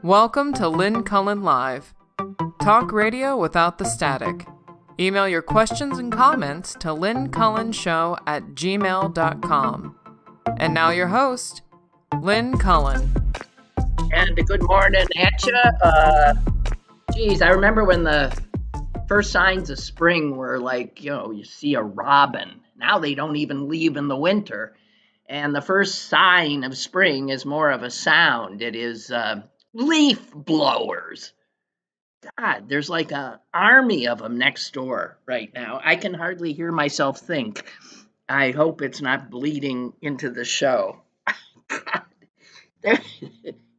Welcome to Lynn Cullen Live. Talk radio without the static. Email your questions and comments to lynncullenshow@gmail.com. And now your host, Lynn Cullen. And good morning at you. I remember when the first signs of spring were like, you see a robin. Now they don't even leave in the winter. And the first sign of spring is more of a sound. It is leaf blowers. God, there's like an army of them next door right now. I can hardly hear myself think. I hope it's not bleeding into the show. God,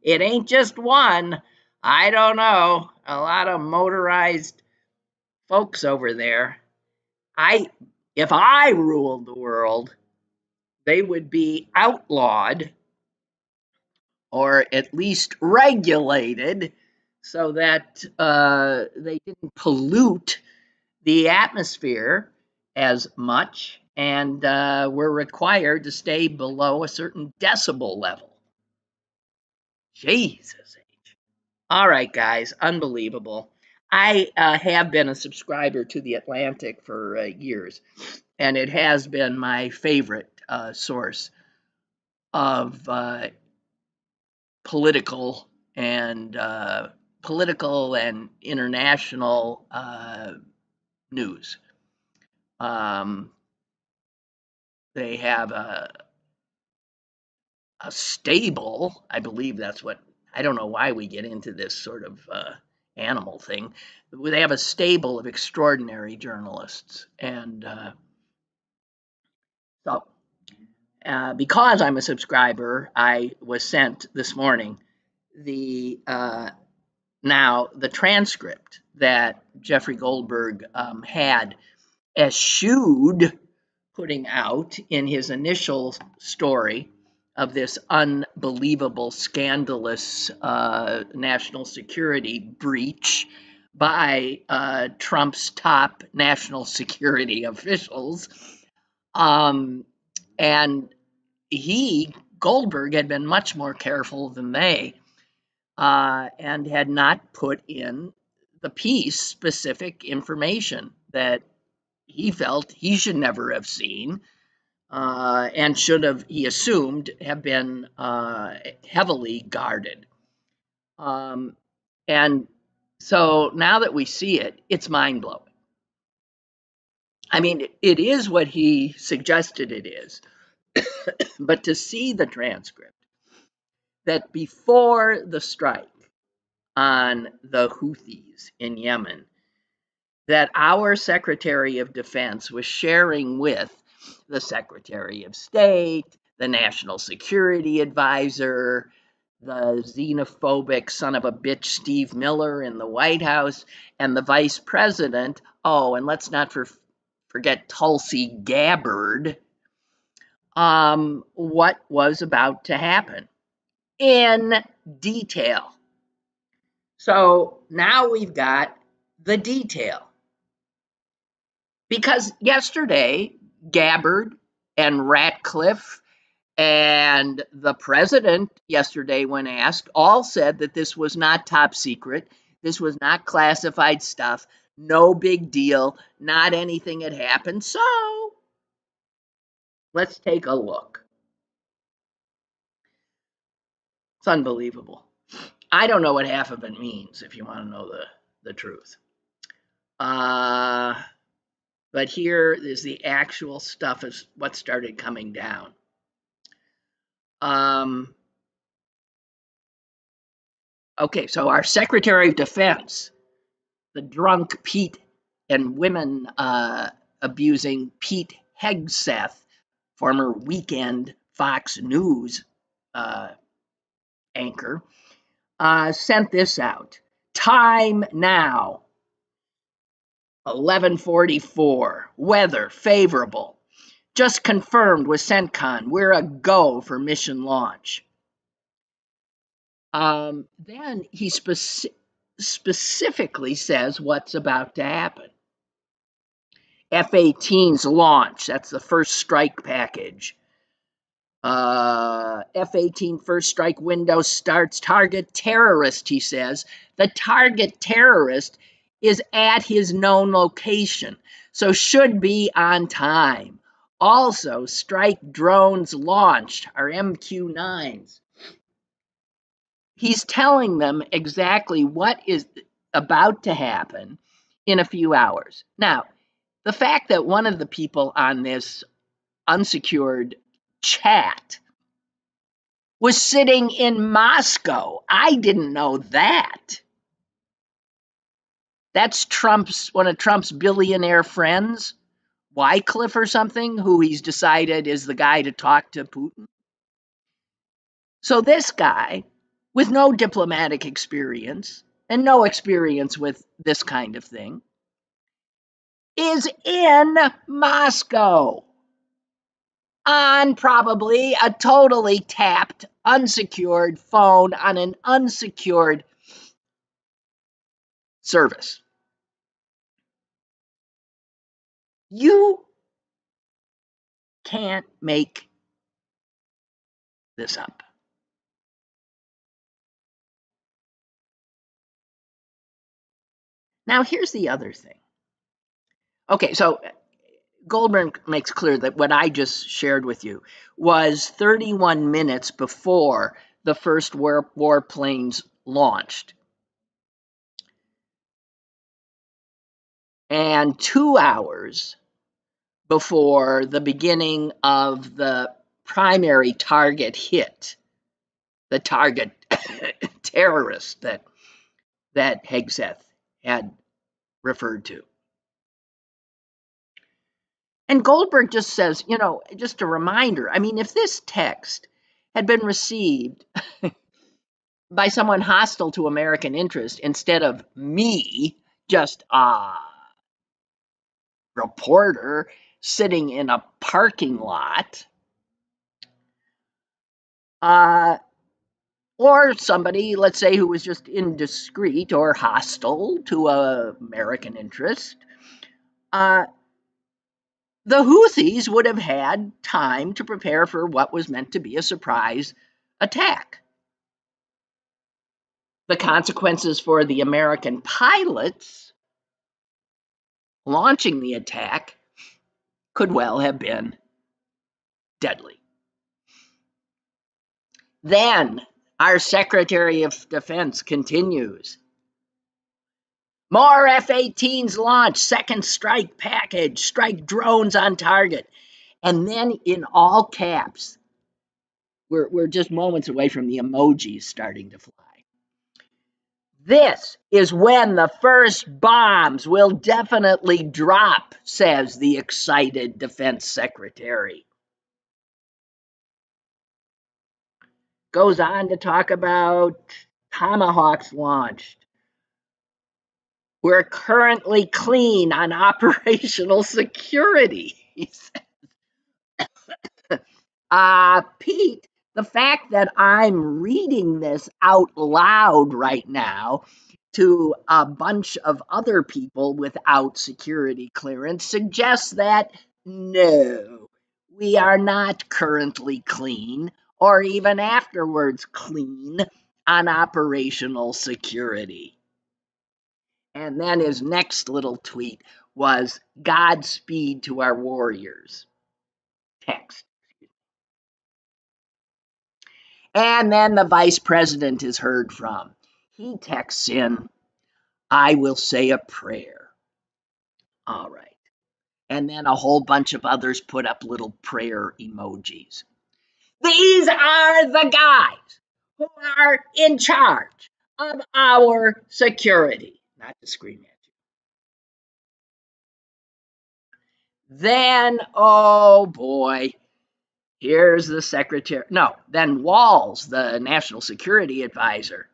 it ain't just one. I don't know. A lot of motorized folks over there. If I ruled the world, they would be outlawed or at least regulated so that they didn't pollute the atmosphere as much and were required to stay below a certain decibel level. Jesus H. All right, guys, unbelievable. I have been a subscriber to The Atlantic for years, and it has been my favorite source of political and international news. They have a stable, I believe that's what, I don't know why we get into this sort of animal thing. They have a stable of extraordinary journalists. And because I'm a subscriber, I was sent this morning the transcript that Jefferey Goldberg had eschewed putting out in his initial story of this unbelievable, scandalous national security breach by Trump's top national security officials. And Goldberg, had been much more careful than they and had not put in the piece specific information that he felt he should never have seen and should have, he assumed, have been heavily guarded. And so now that we see it, it's mind-blowing. I mean, it is what he suggested it is. But to see the transcript, that before the strike on the Houthis in Yemen, that our Secretary of Defense was sharing with the Secretary of State, the National Security Advisor, the xenophobic son of a bitch Steve Miller in the White House, and the Vice President. Oh, and let's not forget Tulsi Gabbard. What was about to happen in detail. So now we've got the detail. Because yesterday, Gabbard and Ratcliffe and the president yesterday, when asked, all said that this was not top secret. This was not classified stuff. No big deal. Not anything had happened. So let's take a look. It's unbelievable. I don't know what half of it means, if you want to know the truth. But here is the actual stuff is what started coming down. Okay, so our Secretary of Defense, the drunk Pete and women abusing Pete Hegseth, former Weekend Fox News anchor, sent this out. Time now. 11:44. Weather favorable. Just confirmed with CENTCON. We're a go for mission launch. Then he specifically says what's about to happen. F-18's launch. That's the first strike package. F-18 first strike window starts. Target terrorist, he says. The target terrorist is at his known location, so should be on time. Also, strike drones launched are MQ-9s. He's telling them exactly what is about to happen in a few hours. Now, the fact that one of the people on this unsecured chat was sitting in Moscow, I didn't know that. That's one of Trump's billionaire friends, Wycliffe or something, who he's decided is the guy to talk to Putin. So this guy, with no diplomatic experience and no experience with this kind of thing, is in Moscow on probably a totally tapped, unsecured phone on an unsecured service. You can't make this up. Now, here's the other thing. Okay, so Goldberg makes clear that what I just shared with you was 31 minutes before the first warplanes launched, and 2 hours before the beginning of the primary target hit, the target terrorist that Hegseth had referred to. And Goldberg just says, just a reminder, I mean, if this text had been received by someone hostile to American interest instead of me, just a reporter sitting in a parking lot, or somebody, let's say, who was just indiscreet or hostile to American interest, the Houthis would have had time to prepare for what was meant to be a surprise attack. The consequences for the American pilots launching the attack could well have been deadly. Then our Secretary of Defense continues. More F-18s launched, second strike package, strike drones on target. And then in all caps, we're just moments away from the emojis starting to fly. This is when the first bombs will definitely drop, says the excited Defense Secretary. Goes on to talk about Tomahawks launched. We're currently clean on operational security, he says. Pete, the fact that I'm reading this out loud right now to a bunch of other people without security clearance suggests that no, we are not currently clean or even afterwards clean on operational security. And then his next little tweet was Godspeed to our warriors. Text. And then the vice president is heard from. He texts in, I will say a prayer. All right. And then a whole bunch of others put up little prayer emojis. These are the guys who are in charge of our security. Not to scream at you. Then, oh boy, here's the secretary. No, then Walls, the national security advisor,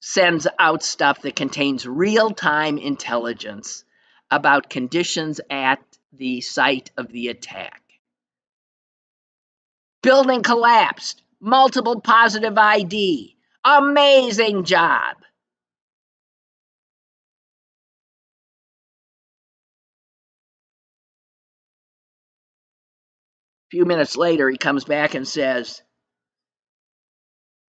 sends out stuff that contains real-time intelligence about conditions at the site of the attack. Building collapsed. Multiple positive ID. Amazing job. few minutes later, he comes back and says,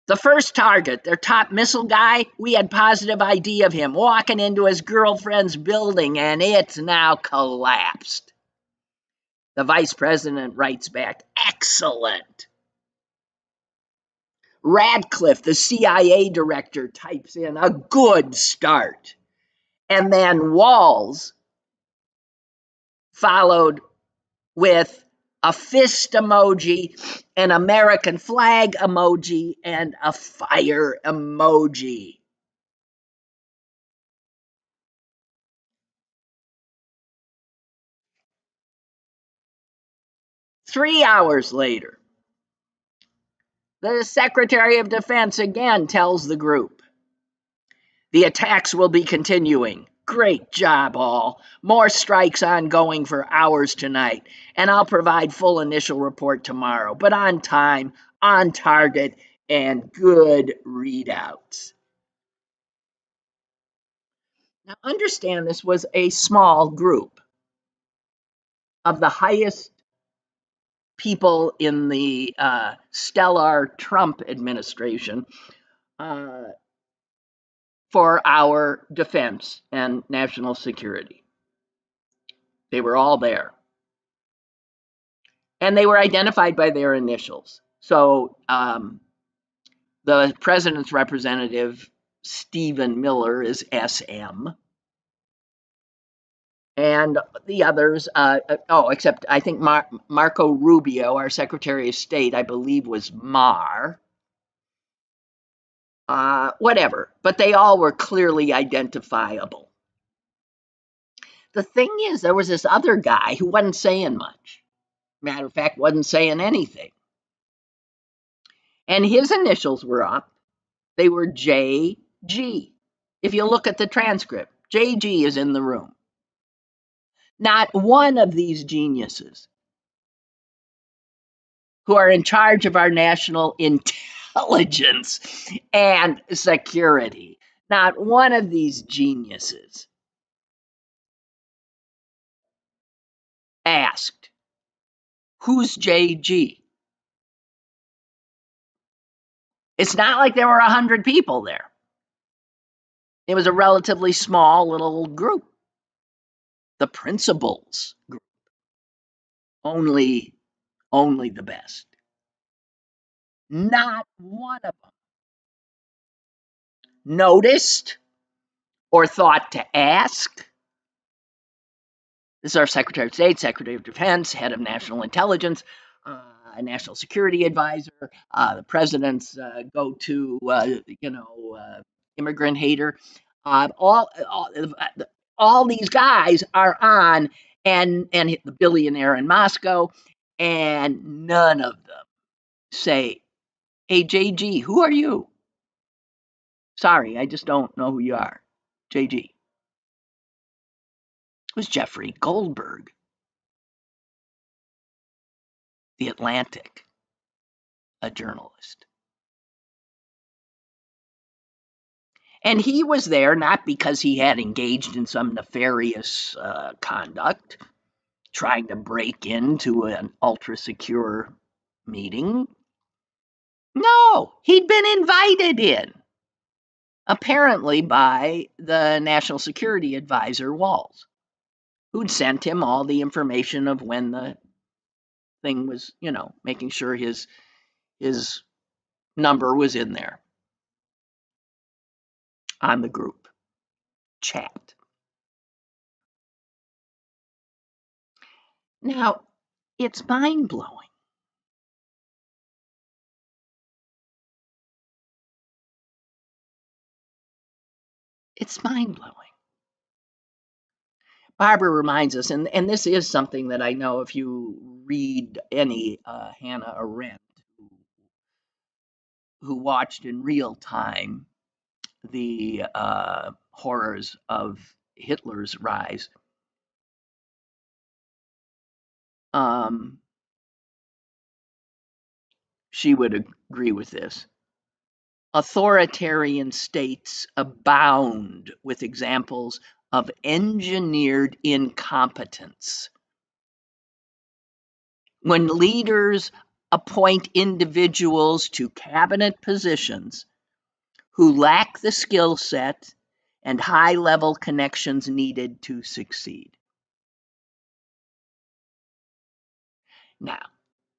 the first target, their top missile guy, we had positive ID of him walking into his girlfriend's building, and it's now collapsed. The vice president writes back, excellent. Radcliffe, the CIA director, types in a good start. And then Walls followed with a fist emoji, an American flag emoji, and a fire emoji. Three hours later, the Secretary of Defense again tells the group, the attacks will be continuing. Great job, all. More strikes ongoing for hours tonight, and I'll provide full initial report tomorrow, but on time, on target, and good readouts. Now, understand this was a small group of the highest people in the stellar Trump administration for our defense and national security. They were all there. And they were identified by their initials. So the president's representative, Stephen Miller, is SM. And the others, except I think Marco Rubio, our Secretary of State, I believe was Mar. Whatever, but they all were clearly identifiable. The thing is, there was this other guy who wasn't saying much. Matter of fact, wasn't saying anything. And his initials were up. They were JG. If you look at the transcript, JG is in the room. Not one of these geniuses who are in charge of our national intelligence and security, not one of these geniuses asked, who's JG? It's not like there were 100 people there. It was a relatively small little group. The principals group. Only the best. Not one of them noticed or thought to ask. This is our Secretary of State, Secretary of Defense, Head of National Intelligence, National Security Advisor, the President's go-to, immigrant hater. All these guys are on, and the billionaire in Moscow, and none of them say, hey, JG, who are you? Sorry, I just don't know who you are. JG. It was Jefferey Goldberg, The Atlantic, a journalist. And he was there not because he had engaged in some nefarious conduct, trying to break into an ultra-secure meeting. No, he'd been invited in, apparently by the National Security Advisor, Walls, who'd sent him all the information of when the thing was, making sure his number was in there on the group chat. Now, it's mind-blowing. It's mind-blowing. Barbara reminds us, and this is something that I know if you read any Hannah Arendt, who watched in real time the horrors of Hitler's rise, she would agree with this. Authoritarian states abound with examples of engineered incompetence. when leaders appoint individuals to cabinet positions who lack the skill set and high-level connections needed to succeed. Now,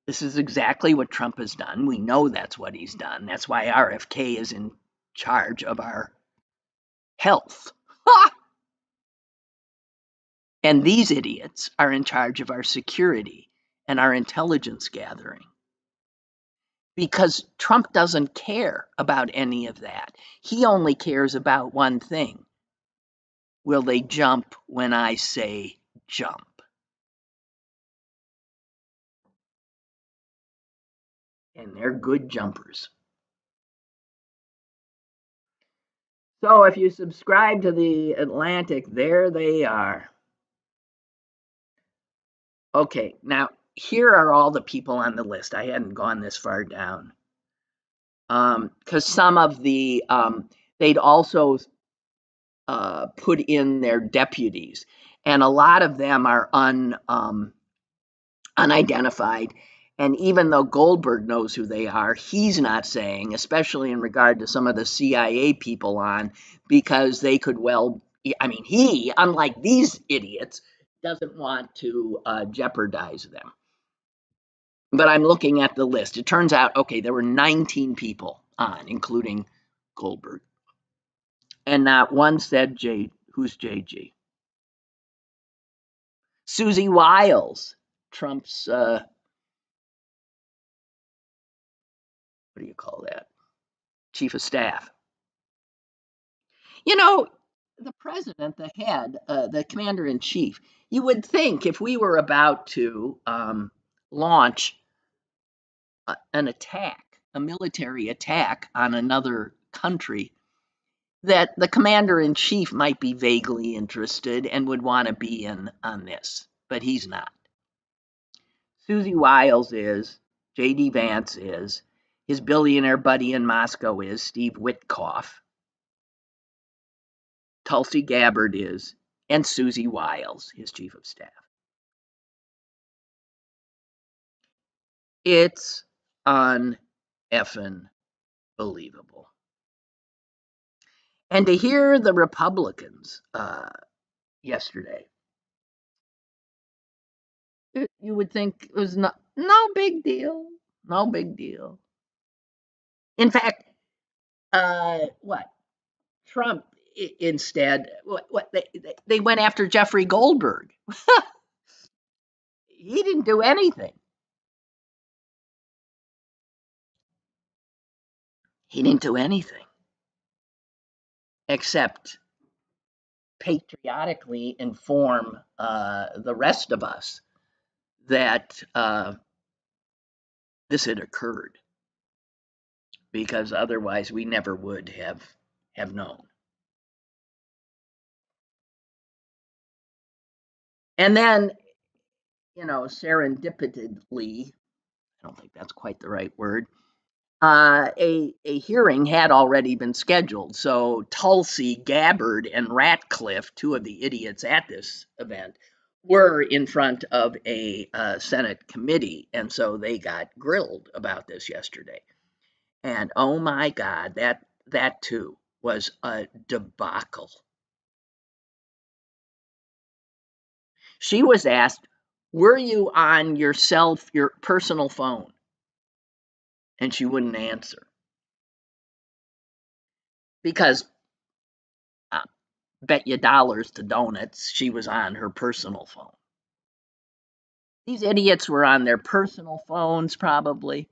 this is exactly what Trump has done. We know that's what he's done. That's why RFK is in charge of our health. And these idiots are in charge of our security and our intelligence gathering. Because Trump doesn't care about any of that. He only cares about one thing. Will they jump when I say jump? And they're good jumpers. So if you subscribe to the Atlantic, there they are. Okay, now here are all the people on the list. I hadn't gone this far down. Because some of the, they'd also put in their deputies, and a lot of them are unidentified. And even though Goldberg knows who they are, he's not saying, especially in regard to some of the CIA people on, because they could well, I mean, he, unlike these idiots, doesn't want to jeopardize them. But I'm looking at the list. It turns out, okay, there were 19 people on, including Goldberg. And not one said who's JG? Susie Wiles, Trump's, what do you call that? Chief of staff. You know, the president, the head, the commander in chief, you would think if we were about to launch an attack, a military attack on another country, that the commander in chief might be vaguely interested and would want to be in on this, but he's not. Susie Wiles is, J.D. Vance is, his billionaire buddy in Moscow is Steve Witkoff, Tulsi Gabbard is, and Susie Wiles, his chief of staff. It's un-effing believable. And to hear the Republicans yesterday, you would think it was no big deal, no big deal. In fact, what Trump instead, what they went after Jeffery Goldberg. He didn't do anything. He didn't do anything except patriotically inform the rest of us that this had occurred, because otherwise we never would have known. And then, you know, serendipitously, I don't think that's quite the right word, a hearing had already been scheduled. So Tulsi Gabbard and Ratcliffe, two of the idiots at this event, were in front of a Senate committee, and so they got grilled about this yesterday. And oh my God, that too was a debacle. She was asked, "Were you on your personal phone?" And she wouldn't answer, because bet you dollars to donuts she was on her personal phone. These idiots were on their personal phones, probably,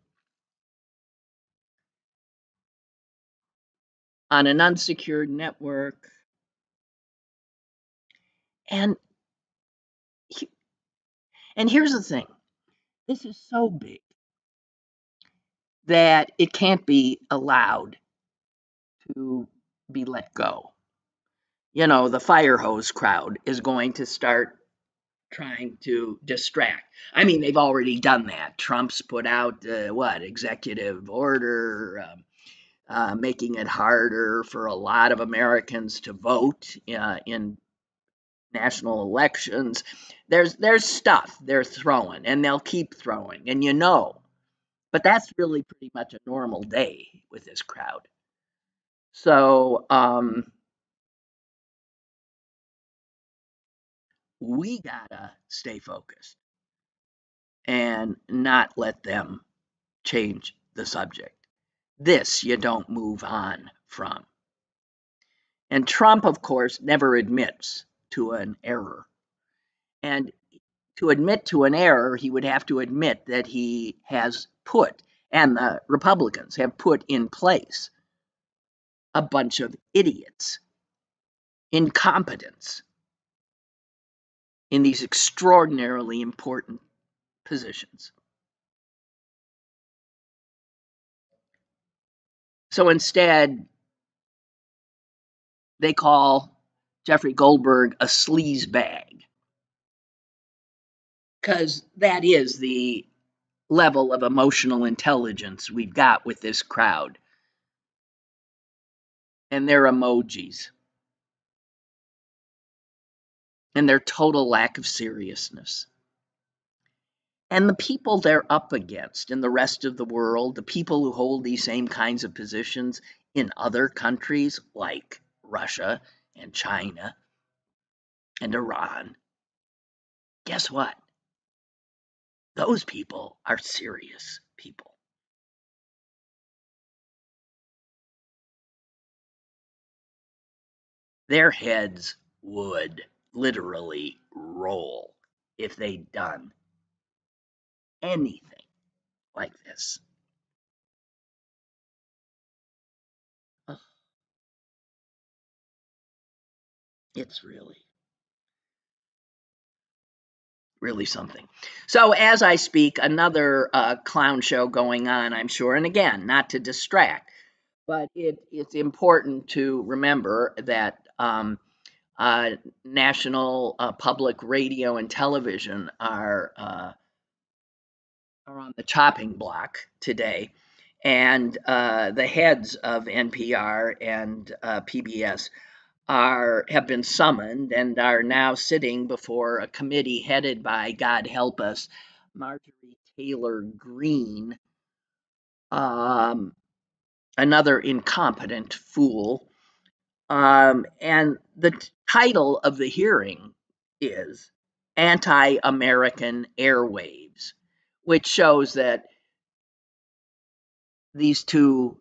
on an unsecured network. And here's the thing. This is so big that it can't be allowed to be let go. You know, the fire hose crowd is going to start trying to distract. I mean, they've already done that. Trump's put out executive order making it harder for a lot of Americans to vote in national elections. There's stuff they're throwing, and they'll keep throwing, and but that's really pretty much a normal day with this crowd. So we gotta stay focused and not let them change the subject. This you don't move on from. And Trump, of course, never admits to an error. And to admit to an error, he would have to admit that he has put, and the Republicans have put in place, a bunch of idiots, incompetents in these extraordinarily important positions. So instead, they call Jefferey Goldberg a sleaze bag, because that is the level of emotional intelligence we've got with this crowd and their emojis and their total lack of seriousness. And the people they're up against in the rest of the world, the people who hold these same kinds of positions in other countries like Russia and China and Iran, guess what? Those people are serious people. Their heads would literally roll if they'd done anything like this. It's really something. So as I speak, another clown show going on, I'm sure. And again, not to distract, but it's important to remember that national public radio and television are on the chopping block today. And the heads of NPR and PBS have been summoned and are now sitting before a committee headed by, God help us, Marjorie Taylor Greene, another incompetent fool. And the title of the hearing is Anti-American Airwaves, which shows that these two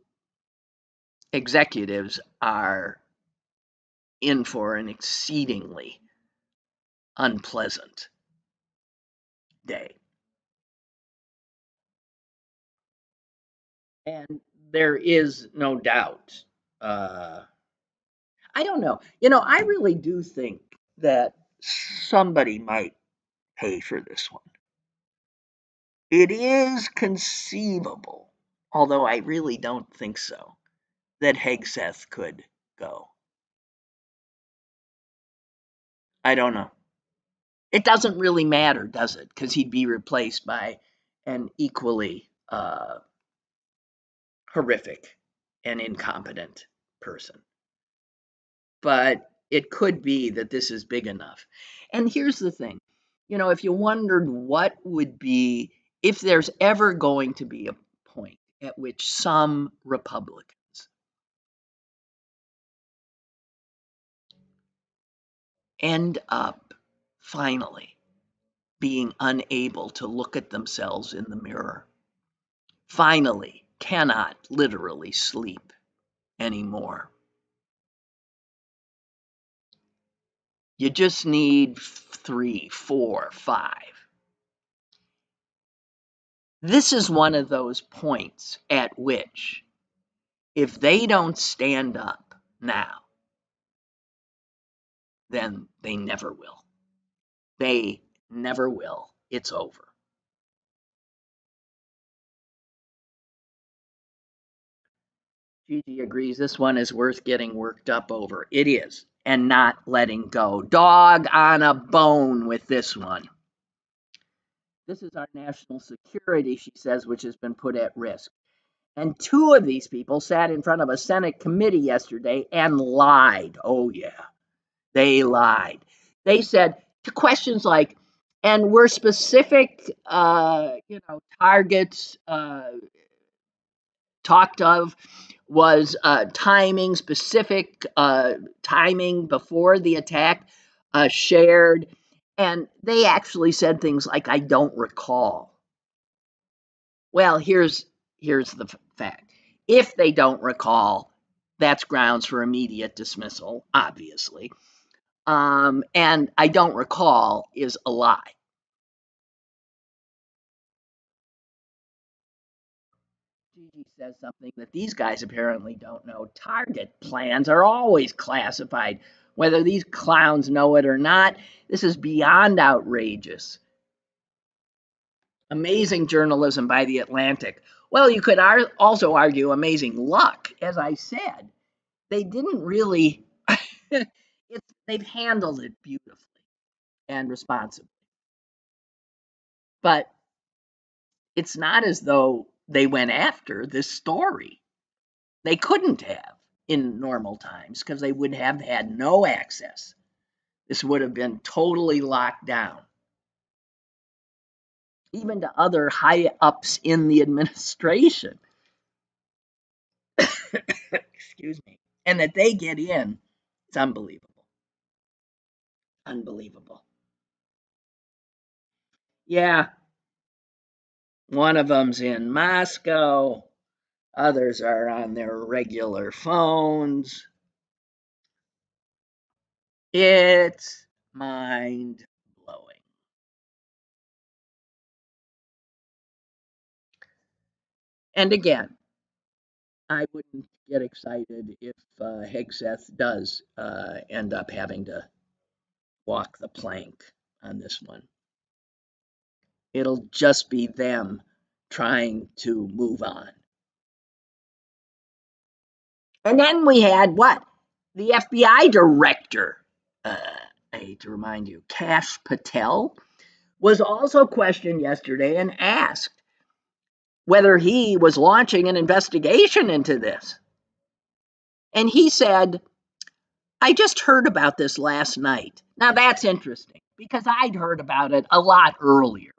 executives are in for an exceedingly unpleasant day. And there is no doubt. I don't know. I really do think that somebody might pay for this one. It is conceivable, although I really don't think so, that Hegseth could go. I don't know. It doesn't really matter, does it? Because he'd be replaced by an equally horrific and incompetent person. But it could be that this is big enough. And here's the thing, if you wondered what would be, if there's ever going to be a point at which some Republicans end up finally being unable to look at themselves in the mirror, finally cannot literally sleep anymore. You just need 3, 4, 5. This is one of those points at which, if they don't stand up now, then they never will. They never will. It's over. Gigi agrees this one is worth getting worked up over. It is, and not letting go. Dog on a bone with this one. This is our national security, she says, which has been put at risk. And 2 of these people sat in front of a Senate committee yesterday and lied. Oh, yeah, they lied. They said to questions like, and were specific, targets talked of, was timing, specific timing before the attack shared, and they actually said things like, I don't recall. Well, here's the fact. If they don't recall, that's grounds for immediate dismissal, obviously. And I don't recall is a lie. Gigi says something that these guys apparently don't know. Target plans are always classified, whether these clowns know it or not. This is beyond outrageous. Amazing journalism by the Atlantic. Well, you could also argue amazing luck. As I said, they didn't really, they've handled it beautifully and responsibly. But it's not as though they went after this story. They couldn't have in normal times because they would have had no access. This would have been totally locked down, even to other high ups in the administration. Excuse me. And that they get in, it's unbelievable. Unbelievable. Yeah, one of them's in Moscow, others are on their regular phones. It's mind blowing. And again, I wouldn't get excited if Hegseth does end up having to walk the plank on this one. It'll just be them trying to move on. And then we had what? The FBI director, I hate to remind you, Kash Patel, was also questioned yesterday and asked whether he was launching an investigation into this. And he said, I just heard about this last night. Now that's interesting because I'd heard about it a lot earlier.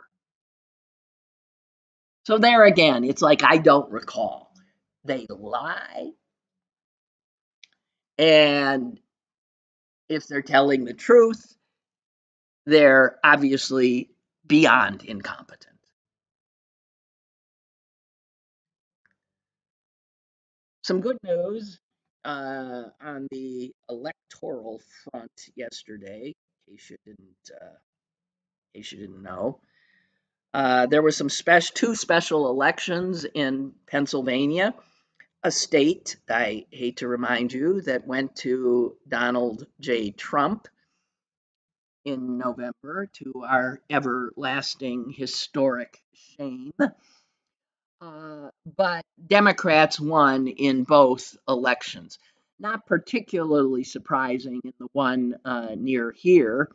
So there again, it's like I don't recall. They lie. And if they're telling the truth, they're obviously beyond incompetent. Some good news on the electoral front yesterday, in case you didn't know. There were two special elections in Pennsylvania, a state, I hate to remind you, that went to Donald J. Trump in November, to our everlasting historic shame. But Democrats won in both elections. Not particularly surprising in the one near here,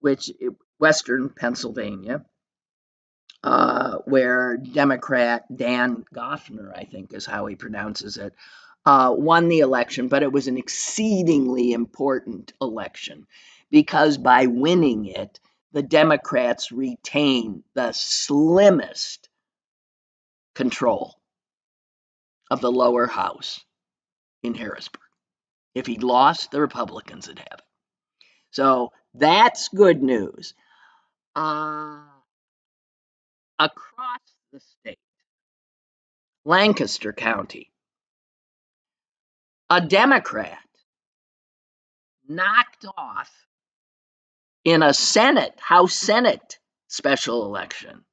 which Western Pennsylvania, where Democrat Dan Goffner, I think is how he pronounces it, won the election, but it was an exceedingly important election because by winning it, the Democrats retain the slimmest control of the lower house in Harrisburg. If he'd lost, the Republicans would have it. So that's good news. Across the state, Lancaster County, a Democrat knocked off in a House Senate special election,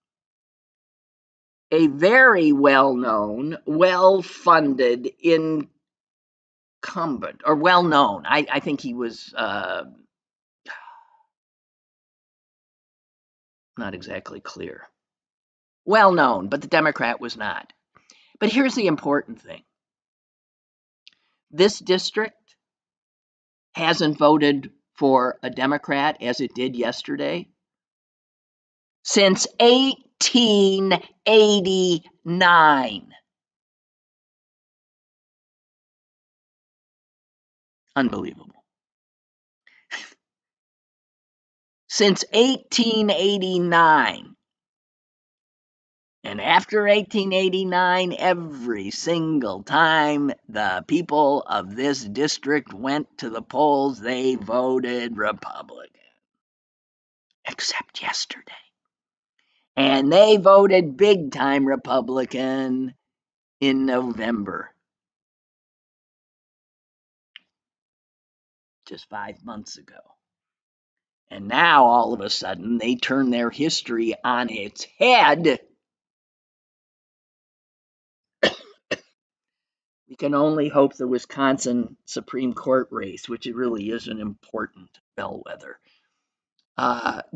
a very well-known, well-funded incumbent, or well-known. I think he was not exactly clear. Well-known, but the Democrat was not. But here's the important thing. This district hasn't voted for a Democrat as it did yesterday since 1889. Unbelievable. since 1889. And after 1889, every single time the people of this district went to the polls, they voted Republican. Except yesterday. And they voted big time Republican in November. Just 5 months ago. And now all of a sudden they turn their history on its head. We can only hope the Wisconsin Supreme Court race, which it really is an important bellwether,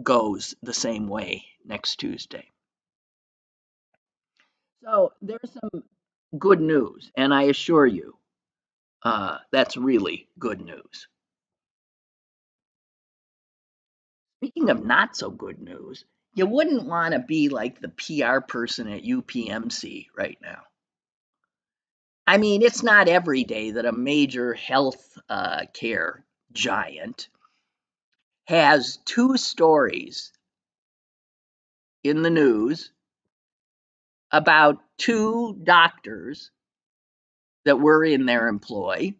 goes the same way next Tuesday. So there's some good news, and I assure you, that's really good news. Speaking of not so good news, you wouldn't want to be like the PR person at UPMC right now. I mean, it's not every day that a major health care giant has two stories in the news about two doctors that were in their employ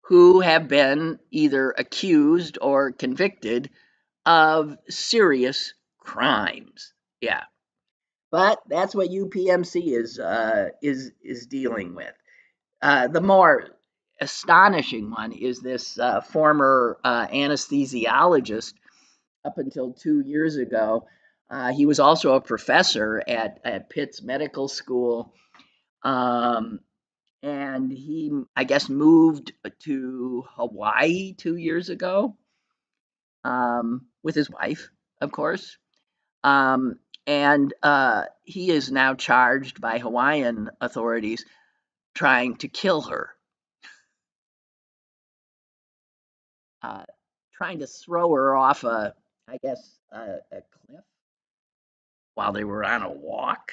who have been either accused or convicted of serious crimes. Yeah. But that's what UPMC is dealing with. The more astonishing one is this former anesthesiologist. Up until 2 years ago, he was also a professor at Pitt's Medical School, and he, I guess, moved to Hawaii 2 years ago with his wife, of course. And he is now charged by Hawaiian authorities trying to kill her, trying to throw her off a cliff while they were on a walk.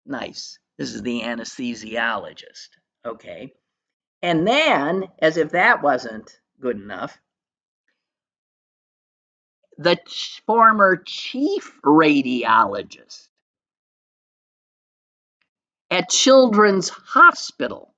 Nice. This is the anesthesiologist. Okay. And then, as if that wasn't good enough, the former chief radiologist at Children's Hospital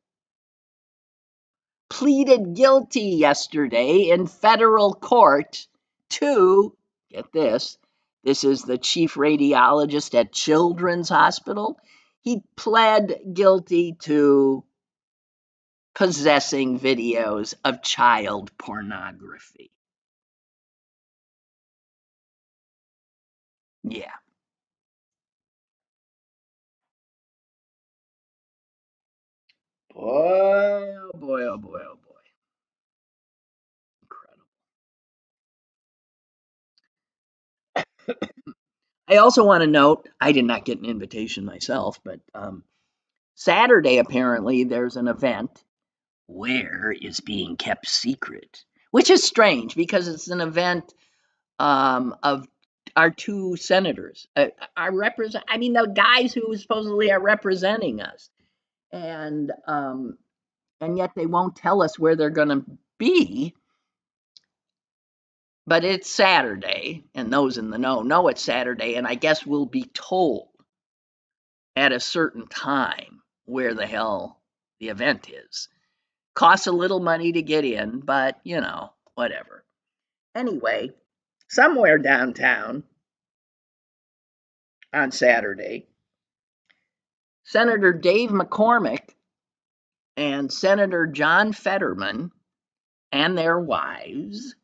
pleaded guilty yesterday in federal court to, get this is the chief radiologist at Children's Hospital. He pled guilty to possessing videos of child pornography. Yeah. Boy, oh boy, oh boy, oh boy. Incredible. I also want to note, I did not get an invitation myself, but Saturday, apparently, there's an event where is being kept secret, which is strange because it's an event of our two senators, the guys who supposedly are representing us, and yet they won't tell us where they're going to be. But it's Saturday, and those in the know it's Saturday, and I guess we'll be told at a certain time where the hell the event is. Costs a little money to get in, but whatever. Anyway, somewhere downtown on Saturday, Senator Dave McCormick and Senator John Fetterman and their wives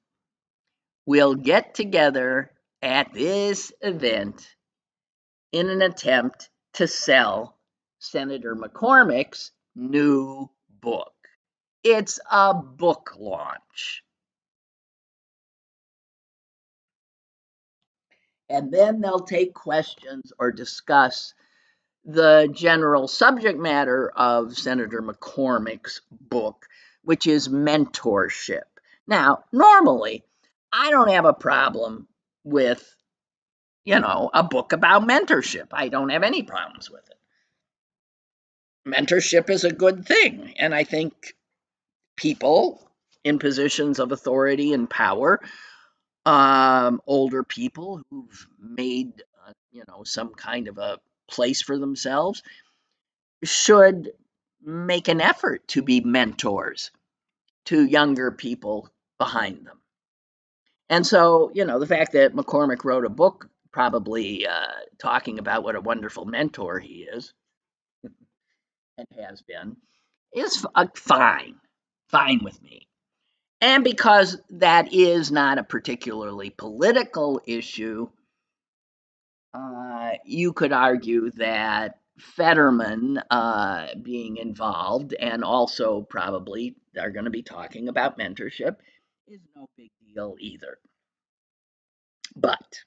will get together at this event in an attempt to sell Senator McCormick's new book. It's a book launch. And then they'll take questions or discuss the general subject matter of Senator McCormick's book, which is mentorship. Now, normally, I don't have a problem with, a book about mentorship. I don't have any problems with it. Mentorship is a good thing, and I think people in positions of authority and power, older people who've made, some kind of a place for themselves, should make an effort to be mentors to younger people behind them. And so, the fact that McCormick wrote a book probably talking about what a wonderful mentor he is and has been is fine with me. And because that is not a particularly political issue, you could argue that Fetterman being involved, and also probably they're going to be talking about mentorship, is no big deal either. But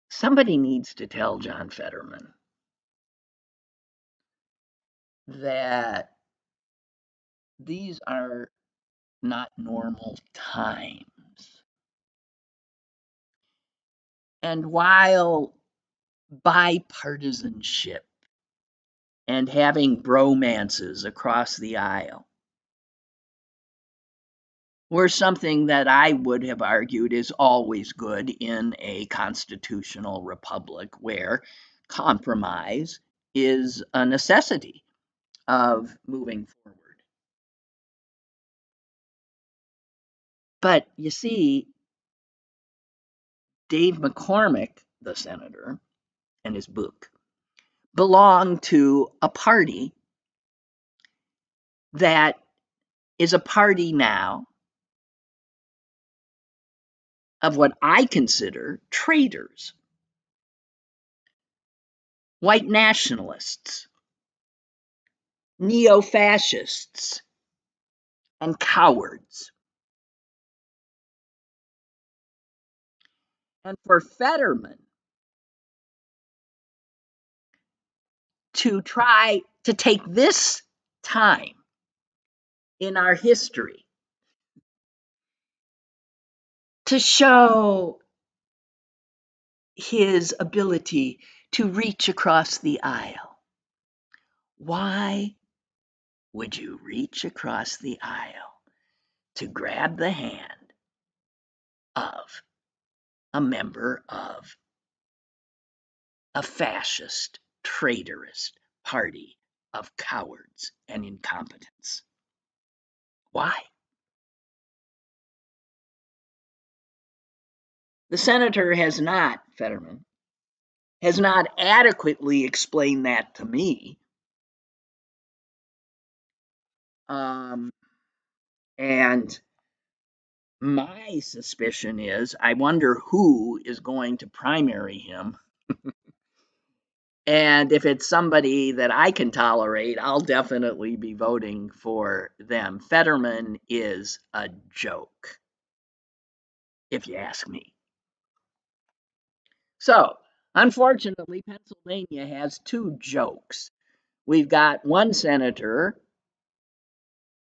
somebody needs to tell John Fetterman that these are not normal times. And while bipartisanship and having bromances across the aisle were something that I would have argued is always good in a constitutional republic where compromise is a necessity of moving forward. But you see, Dave McCormick, the senator, and his book belong to a party that is a party now of what I consider traitors, white nationalists, neo-fascists, and cowards. And for Fetterman to try to take this time in our history to show his ability to reach across the aisle. Why would you reach across the aisle to grab the hand of a member of a fascist, traitorous party of cowards and incompetence? Why? The senator Fetterman, has not adequately explained that to me. And my suspicion is, I wonder who is going to primary him. And if it's somebody that I can tolerate, I'll definitely be voting for them. Fetterman is a joke, if you ask me. So, unfortunately, Pennsylvania has two jokes. We've got one senator,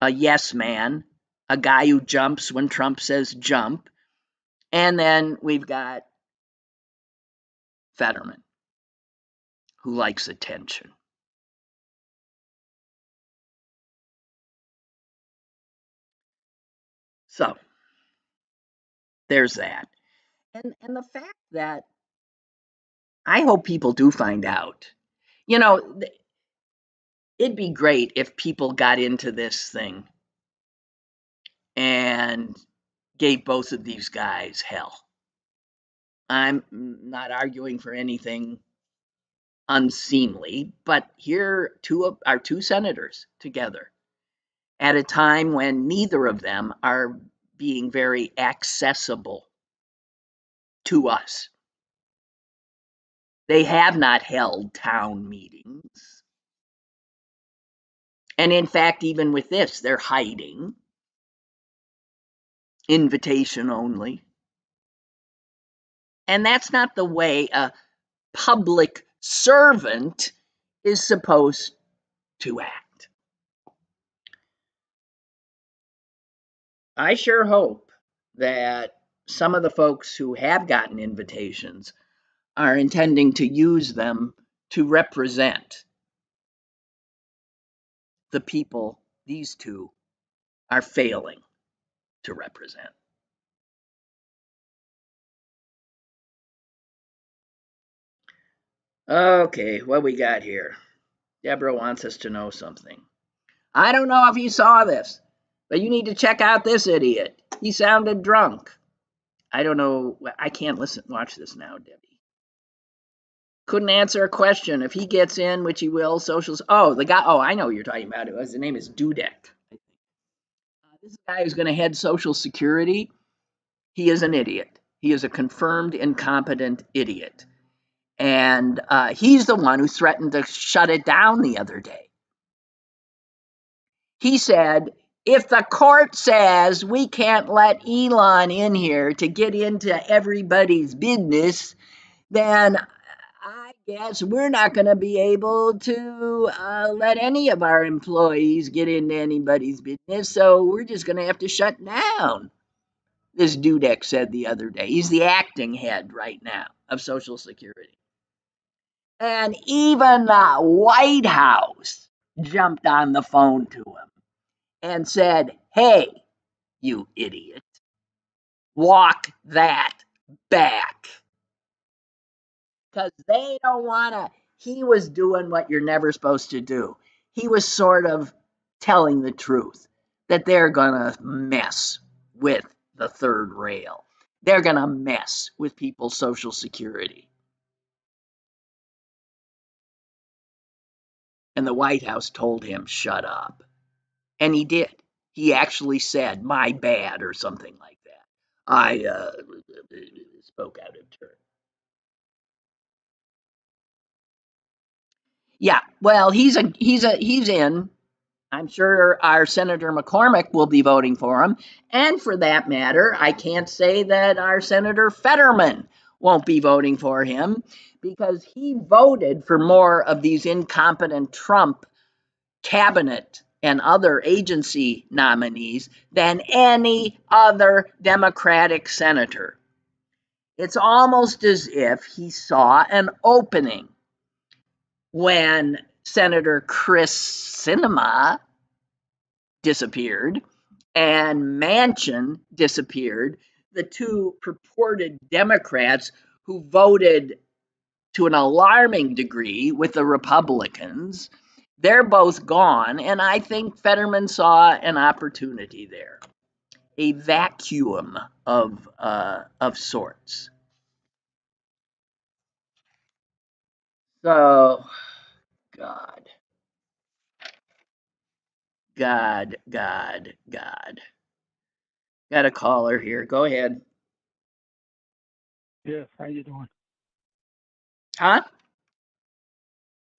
a yes man, a guy who jumps when Trump says jump, and then we've got Fetterman, who likes attention. So, there's that. And the fact that I hope people do find out. It'd be great if people got into this thing and gave both of these guys hell. I'm not arguing for anything unseemly, but here are two senators together at a time when neither of them are being very accessible to us. They have not held town meetings. And in fact, even with this, they're hiding. Invitation only. And that's not the way a public servant is supposed to act. I sure hope that some of the folks who have gotten invitations are intending to use them to represent the people these two are failing to represent. Okay, what we got here? Deborah wants us to know something. I don't know if you saw this, but you need to check out this idiot. He sounded drunk. I don't know. I can't watch this now, Debbie. Couldn't answer a question. If he gets in, which he will, socials. Oh, the guy. Oh, I know what you're talking about. His name is Dudek. This is a guy who's going to head Social Security. He is an idiot. He is a confirmed incompetent idiot. And he's the one who threatened to shut it down the other day. He said, if the court says we can't let Elon in here to get into everybody's business, then I guess we're not going to be able to let any of our employees get into anybody's business, so we're just going to have to shut down. This Dudek said the other day. He's the acting head right now of Social Security. And even the White House jumped on the phone to him and said, hey, you idiot, walk that back. Because they don't want to. He was doing what you're never supposed to do. He was sort of telling the truth that they're going to mess with the third rail. They're going to mess with people's Social Security. And the White House told him, shut up. And he did. He actually said, my bad, or something like that. I spoke out of turn. Yeah, well, he's in. I'm sure our Senator McCormick will be voting for him. And for that matter, I can't say that our Senator Fetterman won't be voting for him, because he voted for more of these incompetent Trump cabinet and other agency nominees than any other Democratic senator. It's almost as if he saw an opening when Senator Chris Sinema disappeared and Manchin disappeared, the two purported Democrats who voted to an alarming degree with the Republicans. They're both gone, and I think Fetterman saw an opportunity there, a vacuum of sorts. So, God. Got a caller here. Go ahead. Yes, how you doing? Huh?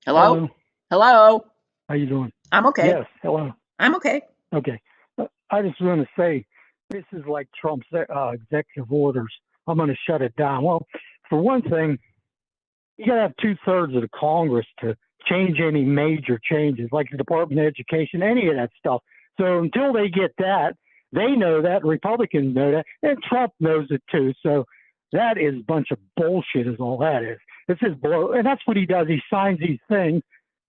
Hello? Hello? How you doing? I'm okay. Yes, hello. I'm okay. Okay. I just want to say, this is like Trump's executive orders. I'm going to shut it down. Well, for one thing, you got to have 2/3 of the Congress to change any major changes, like the Department of Education, any of that stuff. So until they get that, they know that, Republicans know that, and Trump knows it too. So that is a bunch of bullshit is all that is. It's just and that's what he does. He signs these things.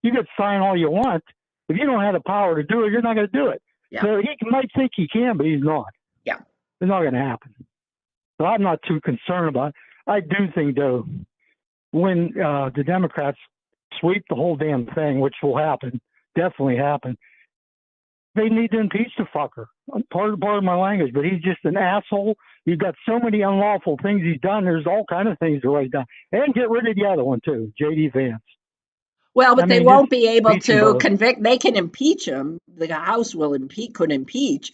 You can sign all you want. If you don't have the power to do it, you're not going to do it. Yeah. So he might think he can, but he's not. Yeah. It's not going to happen. So I'm not too concerned about it. I do think, though, when the Democrats sweep the whole damn thing, which will happen, definitely happen, they need to impeach the fucker. Part of my language, but he's just an asshole. You've got so many unlawful things he's done. There's all kind of things to write down. And get rid of the other one, too, J.D. Vance. Well, but they won't be able to both. convict. They can impeach him. The House could impeach,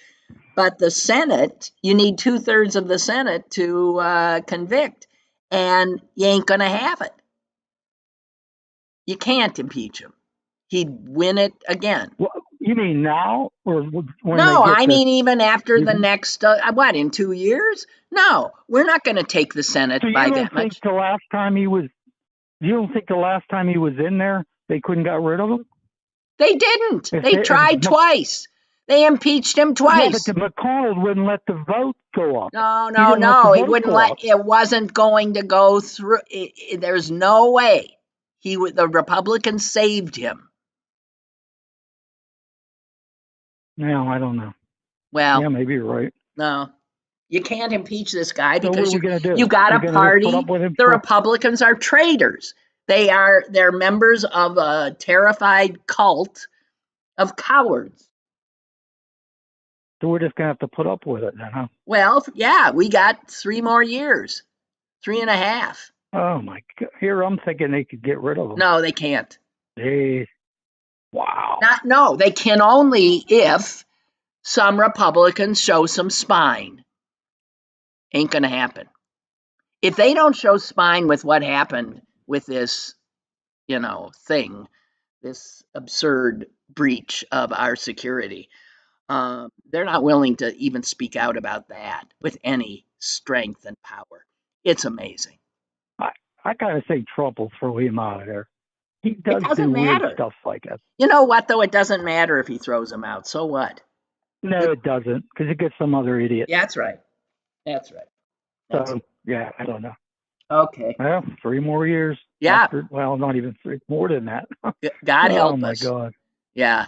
but the Senate, you need 2/3 of the Senate to convict, and you ain't going to have it. You can't impeach him. He'd win it again. Well, you mean now, or when no? I mean even after the next in 2 years? No, we're not going to take the Senate by that much. The last time he was, you don't think the last time he was in there, they couldn't get rid of him? They didn't. They tried twice. They impeached him Yeah, twice. but the McConnell wouldn't let the vote go up. No, He no, didn't let the no. He vote wouldn't go let. up. It wasn't going to go through. There's no way. The Republicans saved him. No, I don't know. Well, Yeah, maybe you're right. no, you can't impeach this guy So what because are we going to do? you got We're a going to put party. up with him The for... Republicans are traitors. They're members of a terrified cult of cowards. So we're just going to have to put up with it then, huh? Well, yeah, we got 3 more years, 3.5. Oh, my God. Here I'm thinking they could get rid of him. No, they can't. Wow. No, they can only if some Republicans show some spine. Ain't going to happen. If they don't show spine with what happened with this, thing, this absurd breach of our security, they're not willing to even speak out about that with any strength and power. It's amazing. I gotta say Trump will throw him out of there. He It does do doesn't weird matter. stuff like that. You know what, though? It doesn't matter if he throws them out. So what? No, it doesn't, because it gets some other idiot. Yeah, that's right. That's right. So, yeah, I don't know. Okay. Well, 3 more years. Yeah. Well, not even 3, more than that. God help us. Oh, my God. Yeah.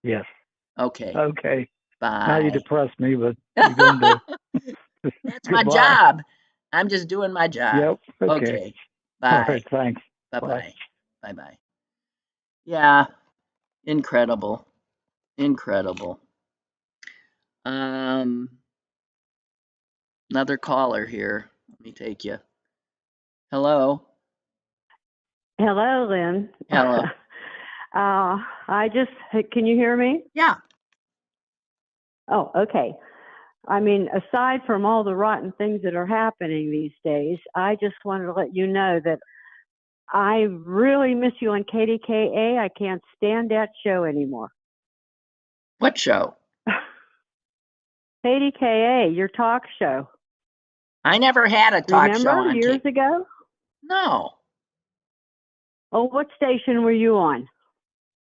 Yes. Okay. Okay. Bye. Now you depress me, but you're going to. That's my job. I'm just doing my job. Yep. Okay. All Bye. right. Thanks. Bye-bye. Bye-bye. Yeah. Incredible. Incredible. Another caller here. Let me take you. Hello. Hello, Lynn. Hello. Can you hear me? Yeah. Oh, okay. I mean, aside from all the rotten things that are happening these days, I just wanted to let you know that I really miss you on KDKA. I can't stand that show anymore. What show? KDKA, your talk show. I never had a talk show on Remember years ago? No. Oh, what station were you on?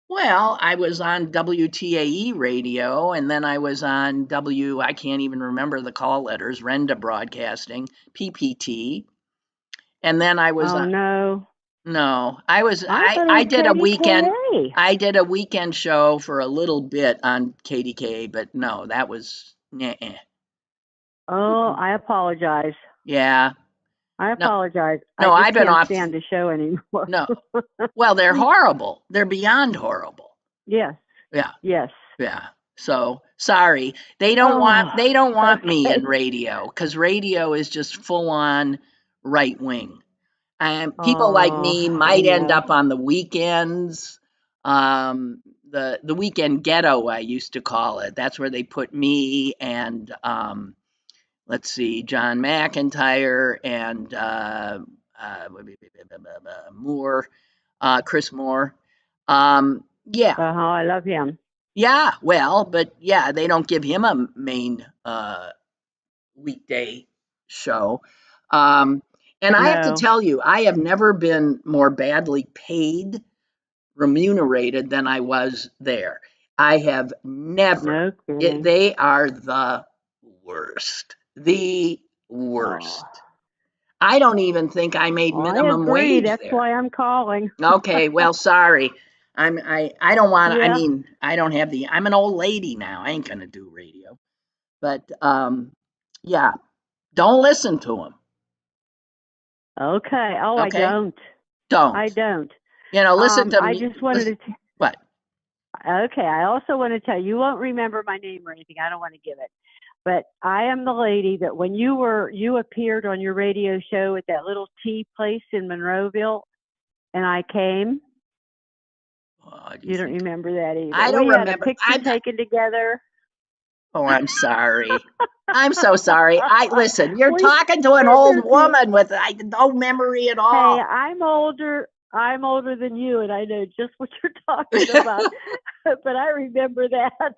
Well, I was on WTAE radio, and then I was on I can't even remember the call letters, Renda Broadcasting, PPT. And then I was no. No, I was I did a weekend. KDKA. I did a weekend show for a little bit on KDK, but no, that was Oh, I apologize. Yeah. I apologize. No, I I've been can't off stand the show anymore. No. Well, they're horrible. They're beyond horrible. Yes. Yeah. Yes. Yeah. So sorry. They don't want me in radio, because radio is just full on right wing. And people like me might end up on the weekends. The weekend ghetto, I used to call it. That's where they put me and let's see, John McIntyre and Moore, Chris Moore. Yeah. I love him. Yeah, well, but yeah, they don't give him a main weekday show. And I have to tell you, I have never been more badly paid, remunerated than I was there. I have never. They are the worst. The worst. I don't even think I made minimum wage there. That's why I'm calling. Okay, well, sorry. I don't want to. Yeah. I mean, I don't have I'm an old lady now. I ain't gonna do radio. But yeah, don't listen to them. Okay. Oh, okay. I don't. Listen to me. I just wanted to. What? Okay. I also want to tell you won't remember my name or anything. I don't want to give it. But I am the lady that when you appeared on your radio show at that little tea place in Monroeville, and I came. Oh, you don't remember that either. I don't remember. We had a picture taken together. Oh, I'm sorry. I'm so sorry. Listen. You're talking to an old woman with no memory at all. Hey, I'm older than you, and I know just what you're talking about. But I remember that.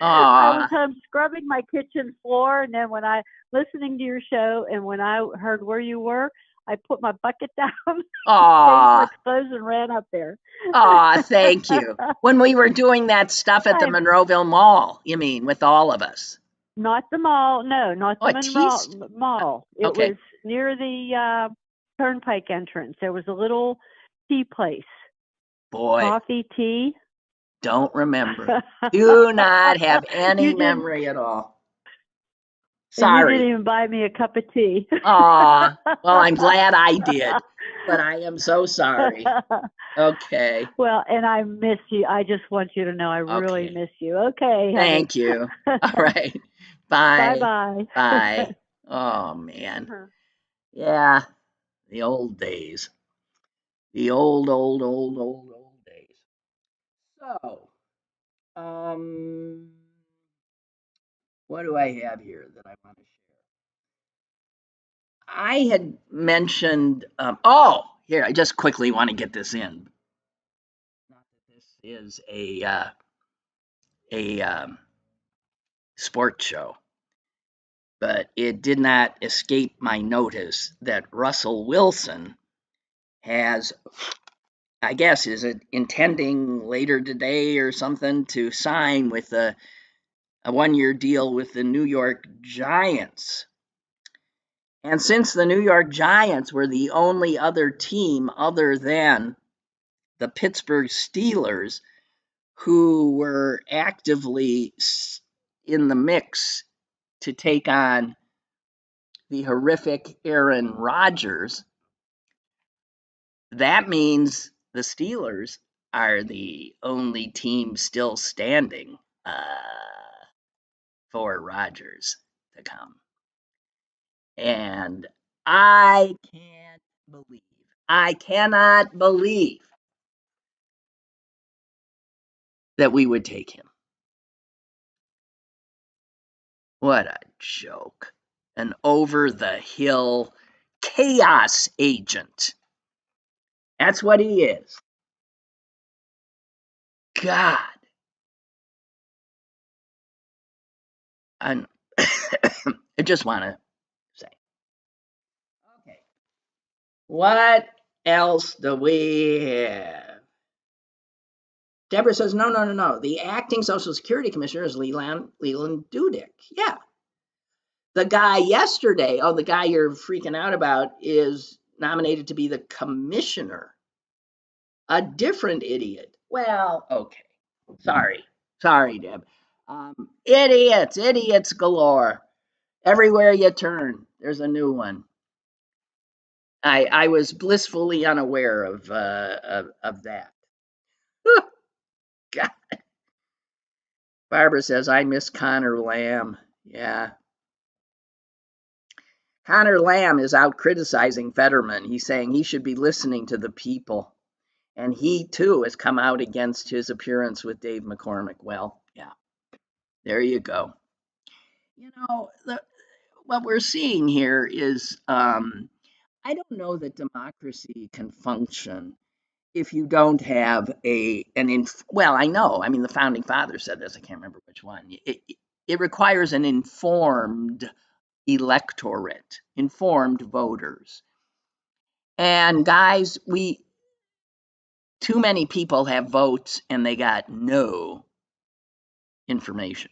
I was home scrubbing my kitchen floor, and then when listening to your show, and when I heard where you were, I put my bucket down, changed Aw, my clothes, and ran up there. aw, thank you. When we were doing that stuff at the Monroeville Mall, you mean, with all of us? Not the mall. No, not Oh, the a teased. Mall. It Okay. was near the Turnpike entrance. There was a little tea place. Boy, Coffee, tea. don't remember. Do not have any You didn't. memory at all. And you didn't Sorry. even buy me a cup of tea. Aw, well, I'm glad I did, but I am so sorry. Okay, Well, and I miss you. I just want you to know I really okay. miss you. Okay, honey. Thank you. All right. Bye. Bye-bye. Bye. Oh, man. Yeah, the old days. The old days. So, um, what do I have here that I want to share? I had mentioned, oh, here, I just quickly want to get this in. Not that this is a sports show, but it did not escape my notice that Russell Wilson has, I guess, is it intending later today or something to sign with a 1-year deal with the New York Giants. And since the New York Giants were the only other team other than the Pittsburgh Steelers who were actively in the mix to take on the horrific Aaron Rodgers, that means the Steelers are the only team still standing for Rodgers to come. And I cannot believe that we would take him. What a joke. An over the hill chaos agent. That's what he is. God. I just want to say. Okay. What else do we have? Deborah says, no. The acting Social Security Commissioner is Leland Dudick. Yeah. The guy yesterday, the guy you're freaking out about, is nominated to be the commissioner. A different idiot. Well, okay. Sorry, Deb. Idiots galore. Everywhere you turn, there's a new one. I was blissfully unaware of that. God. Barbara says, I miss Connor Lamb. Yeah. Connor Lamb is out criticizing Fetterman. He's saying he should be listening to the people. And he, too, has come out against his appearance with Dave McCormick. Well, yeah, there you go. You know, what we're seeing here is I don't know that democracy can function if you don't have well, I know. I mean, the founding fathers said this. I can't remember which one. It requires an informed electorate, informed voters. And guys, too many people have votes and they got no information.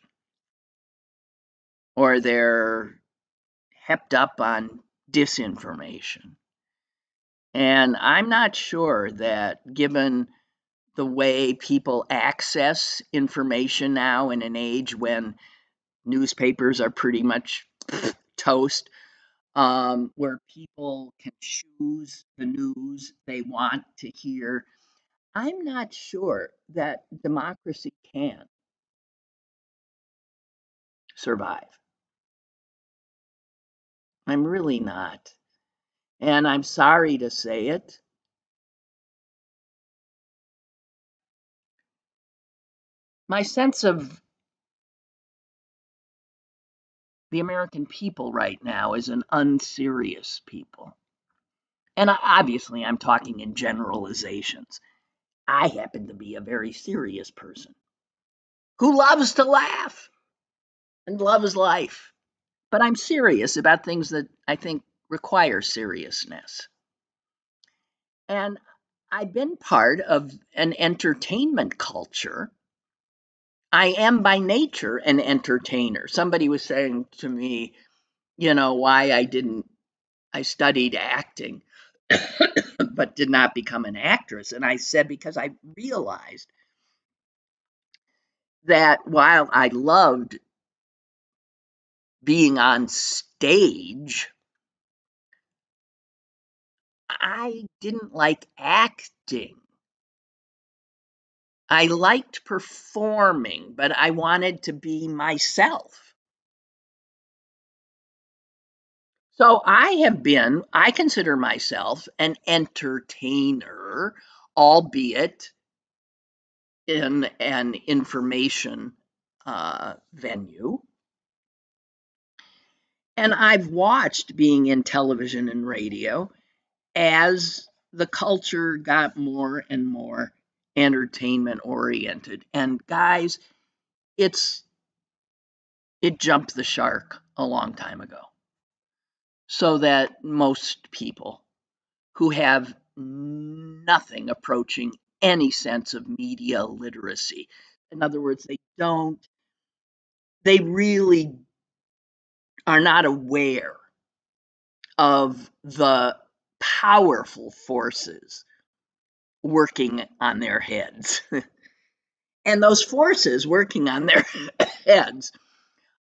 Or they're hepped up on disinformation. And I'm not sure that given the way people access information now in an age when newspapers are pretty much toast, where people can choose the news they want to hear, I'm not sure that democracy can survive. I'm really not. And I'm sorry to say it. My sense of the American people right now is an unserious people. And obviously, I'm talking in generalizations. I happen to be a very serious person who loves to laugh and loves life. But I'm serious about things that I think require seriousness. And I've been part of an entertainment culture. I am by nature an entertainer. Somebody was saying to me, why I studied acting, but did not become an actress. And I said, because I realized that while I loved being on stage, I didn't like acting. I liked performing, but I wanted to be myself. So I consider myself an entertainer, albeit in an information venue. And I've watched being in television and radio as the culture got more and more entertainment oriented. And guys, it jumped the shark a long time ago. So that most people who have nothing approaching any sense of media literacy, in other words, they really are not aware of the powerful forces working on their heads. And those forces working on their heads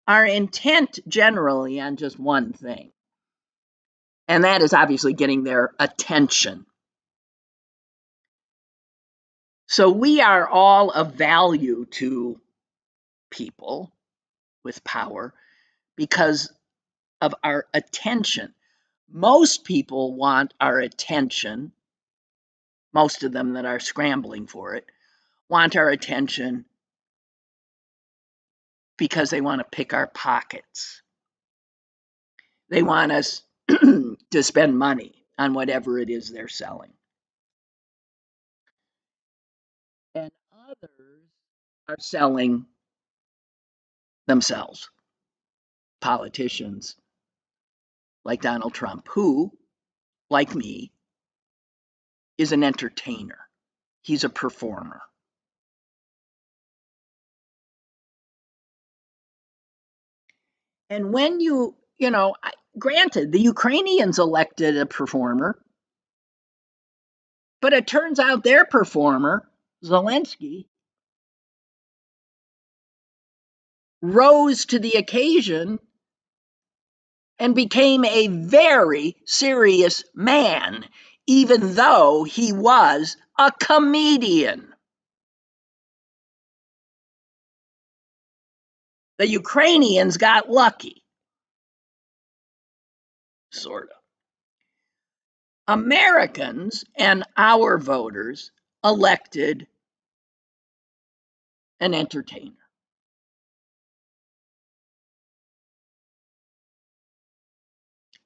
are intent generally on just one thing, and that is obviously getting their attention. So we are all of value to people with power because of our attention. Most people want our attention, most of them that are scrambling for it, want our attention because they want to pick our pockets. They want us to spend money on whatever it is they're selling. And others are selling themselves. Politicians like Donald Trump, who, like me, is an entertainer. He's a performer. And when granted, the Ukrainians elected a performer, but it turns out their performer, Zelensky, rose to the occasion and became a very serious man, even though he was a comedian. The Ukrainians got lucky, sort of. Americans and our voters elected an entertainer.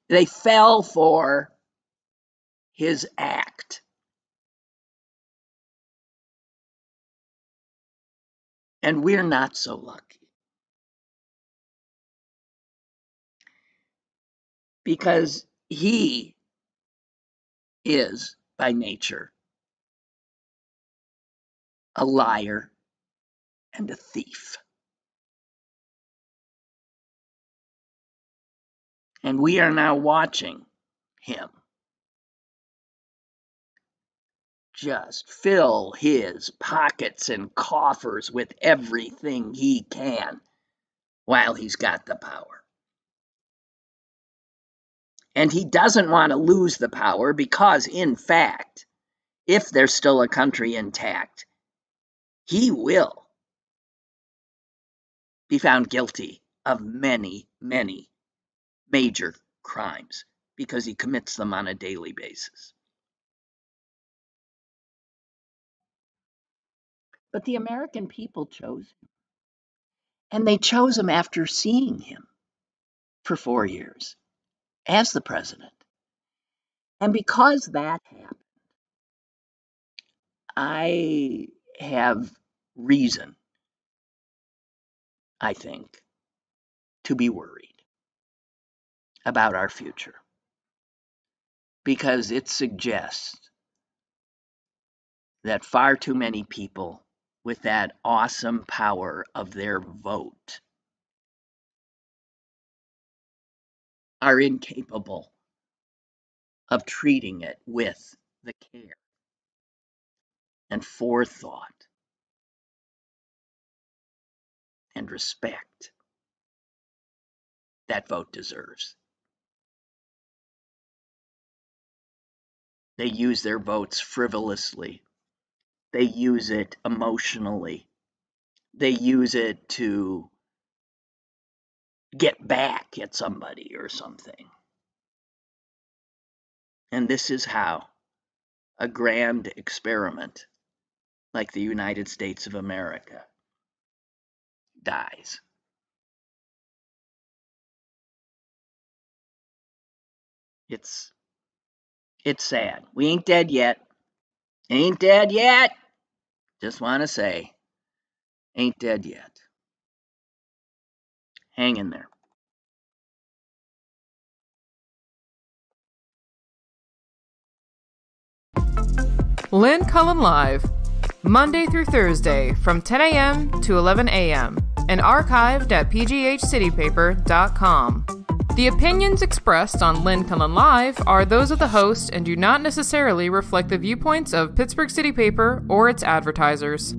They fell for his act. And we're not so lucky. Because he is, by nature, a liar and a thief. And we are now watching him just fill his pockets and coffers with everything he can while he's got the power. And he doesn't want to lose the power because, in fact, if there's still a country intact, he will be found guilty of many, many major crimes because he commits them on a daily basis. But the American people chose him. And they chose him after seeing him for 4 years as the president. And because that happened, I have reason, I think, to be worried about our future. because it suggests that far too many people with that awesome power of their vote are incapable of treating it with the care and forethought and respect that vote deserves. They use their votes frivolously. They use it emotionally. They use it to get back at somebody or something. And this is how a grand experiment like the United States of America dies. It's sad. We ain't dead yet. Ain't dead yet. Just want to say, ain't dead yet. Hang in there. Lynn Cullen Live, Monday through Thursday from 10 a.m. to 11 a.m. and archived at pghcitypaper.com. The opinions expressed on Lynn Cullen Live are those of the host and do not necessarily reflect the viewpoints of Pittsburgh City Paper or its advertisers.